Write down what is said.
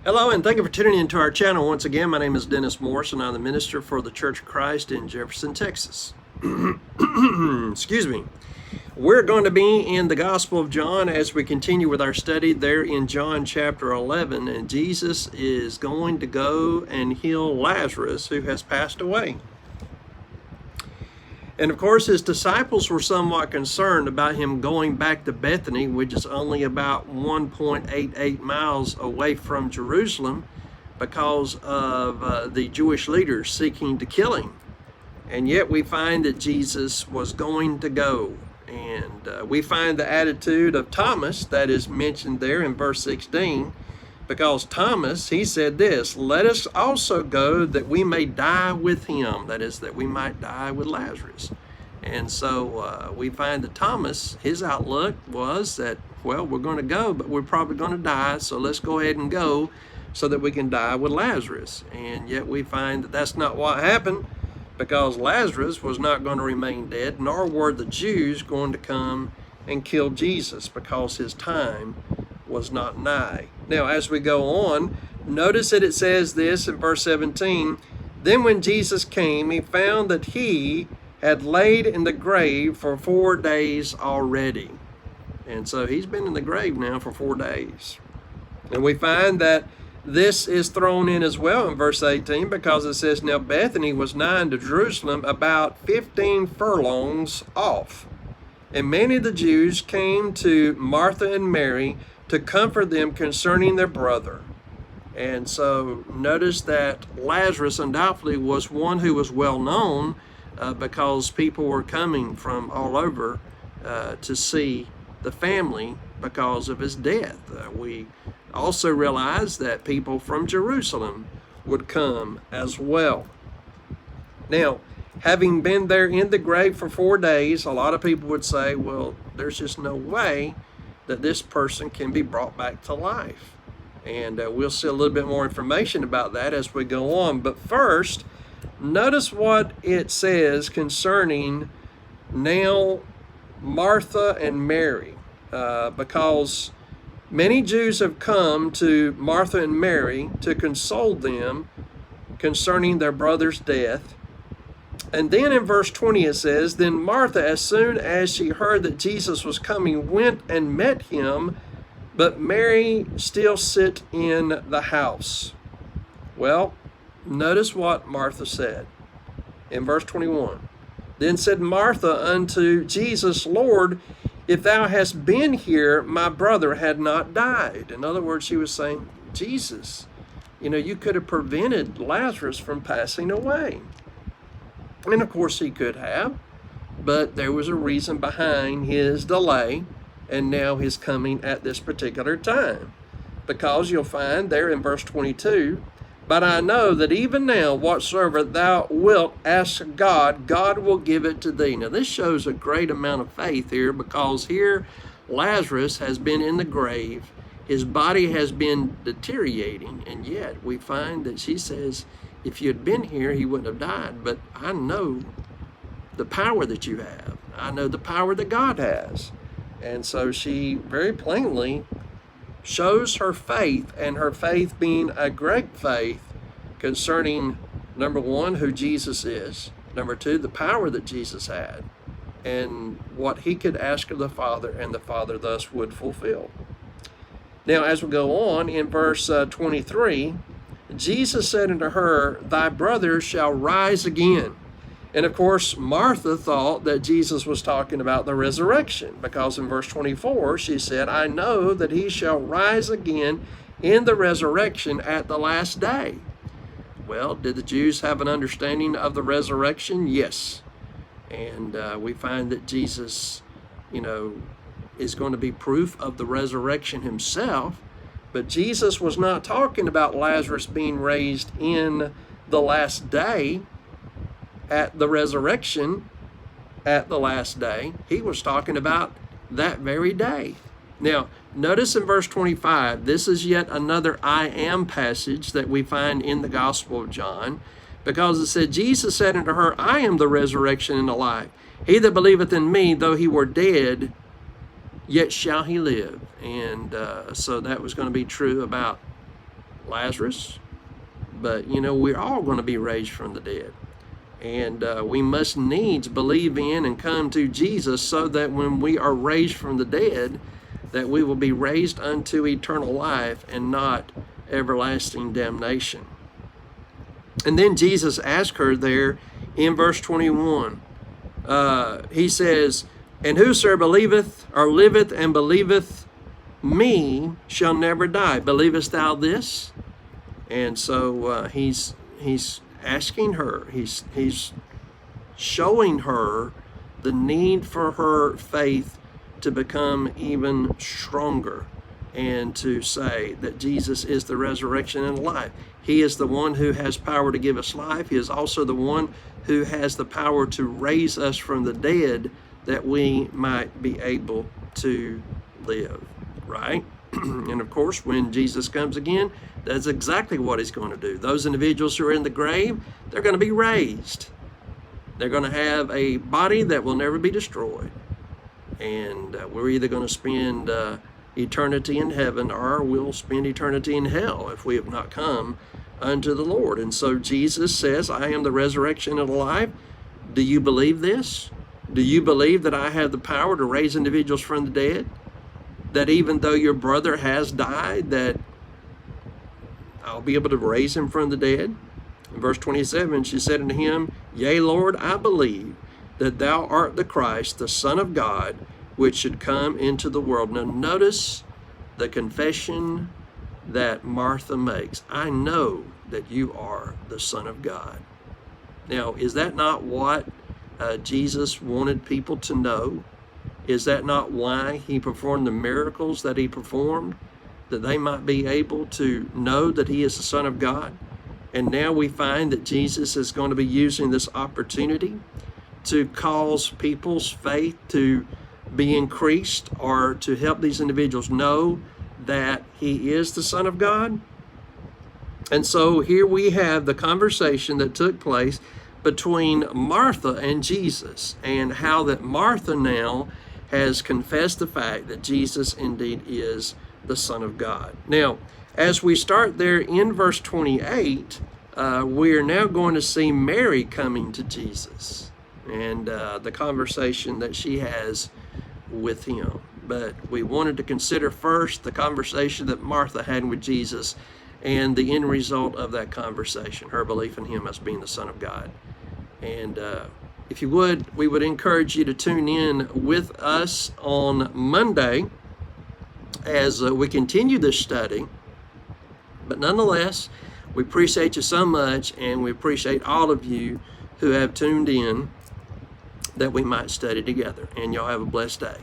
Hello, and thank you for tuning into our channel once again. My name is Dennis Morris, and I'm the minister for the Church of Christ in Jefferson, Texas. Excuse me. We're going to be in the Gospel of John as we continue with our study there in John chapter 11, and Jesus is going to go and heal Lazarus, who has passed away. And of course, his disciples were somewhat concerned about him going back to Bethany, which is only about 1.88 miles away from Jerusalem, because of the Jewish leaders seeking to kill him. And yet we find that Jesus was going to go. And we find the attitude of Thomas that is mentioned there in verse 16, because Thomas, he said this, "Let us also go that we may die with him," that is, that we might die with Lazarus. And so we find that Thomas, his outlook was that, well, we're going to go, but we're probably going to die, so let's go ahead and go so that we can die with Lazarus. And yet we find that that's not what happened, because Lazarus was not going to remain dead, nor were the Jews going to come and kill Jesus, because his time was not nigh. Now, as we go on, notice that it says this in verse 17, "Then when Jesus came, he found that he had laid in the grave for 4 days already." And so he's been in the grave now for 4 days. And we find that this is thrown in as well in verse 18, because it says, "Now Bethany was nigh unto Jerusalem, about 15 furlongs off. And many of the Jews came to Martha and Mary to comfort them concerning their brother." And so notice that Lazarus undoubtedly was one who was well known, because people were coming from all over to see the family because of his death. We also realize that people from Jerusalem would come as well. Now, having been there in the grave for 4 days, a lot of people would say, well, there's just no way that this person can be brought back to life. And we'll see a little bit more information about that as we go on. But first, notice what it says concerning now Martha and Mary, because many Jews have come to Martha and Mary to console them concerning their brother's death. And then in verse 20 it says, "Then Martha, as soon as she heard that Jesus was coming, went and met him, but Mary still sat in the house." Well, notice what Martha said in verse 21. "Then said Martha unto Jesus, Lord, if thou hadst been here, my brother had not died." In other words, she was saying, Jesus, you could have prevented Lazarus from passing away. And of course he could have, but there was a reason behind his delay and now his coming at this particular time. Because you'll find there in verse 22, "But I know that even now whatsoever thou wilt ask God, God will give it to thee." Now this shows a great amount of faith here, because here Lazarus has been in the grave, his body has been deteriorating, and yet we find that she says, if you had been here, he wouldn't have died. But I know the power that you have. I know the power that God has. And so she very plainly shows her faith, and her faith being a great faith concerning, number one, who Jesus is, number two, the power that Jesus had, and what he could ask of the Father, and the Father thus would fulfill. Now, as we go on in verse 23, "Jesus said unto her, Thy brother shall rise again." And of course, Martha thought that Jesus was talking about the resurrection, because in verse 24, she said, "I know that he shall rise again in the resurrection at the last day." Well, did the Jews have an understanding of the resurrection? Yes. And we find that Jesus, is going to be proof of the resurrection himself. But Jesus was not talking about Lazarus being raised in the last day, at the resurrection, at the last day. He was talking about that very day. Now, notice in verse 25, this is yet another I am passage that we find in the Gospel of John, because it said, "Jesus said unto her, I am the resurrection and the life. He that believeth in me, though he were dead, yet shall he live." And so that was going to be true about Lazarus, but we're all going to be raised from the dead. And we must needs believe in and come to Jesus so that when we are raised from the dead, that we will be raised unto eternal life and not everlasting damnation. And then Jesus asked her there in verse 21, he says, and whosoever believeth or liveth and believeth me shall never die. Believest thou this? And so he's asking her, he's showing her the need for her faith to become even stronger and to say that Jesus is the resurrection and life. He is the one who has power to give us life. He is also the one who has the power to raise us from the dead that we might be able to live, right? And of course, when Jesus comes again, that's exactly what he's going to do. Those individuals who are in the grave, they're going to be raised. They're going to have a body that will never be destroyed. And we're either going to spend eternity in heaven or we'll spend eternity in hell if we have not come unto the Lord. And so Jesus says, I am the resurrection and the life. Do you believe this? Do you believe that I have the power to raise individuals from the dead? That even though your brother has died, that I'll be able to raise him from the dead? In verse 27, she said unto him, Yea, Lord, I believe that thou art the Christ, the Son of God, which should come into the world. Now notice the confession that Martha makes. I know that you are the Son of God. Now, is that not what Jesus wanted people to know? Is that not why he performed the miracles that he performed? That they might be able to know that he is the Son of God? And now we find that Jesus is going to be using this opportunity to cause people's faith to be increased or to help these individuals know that he is the Son of God. And so here we have the conversation that took place between Martha and Jesus, and how that Martha now has confessed the fact that Jesus indeed is the Son of God. Now, as we start there in verse 28, we are now going to see Mary coming to Jesus and the conversation that she has with him. But we wanted to consider first the conversation that Martha had with Jesus and the end result of that conversation, her belief in him as being the Son of God. And if you would, we would encourage you to tune in with us on Monday as we continue this study. But nonetheless, we appreciate you so much, and we appreciate all of you who have tuned in that we might study together. And y'all have a blessed day.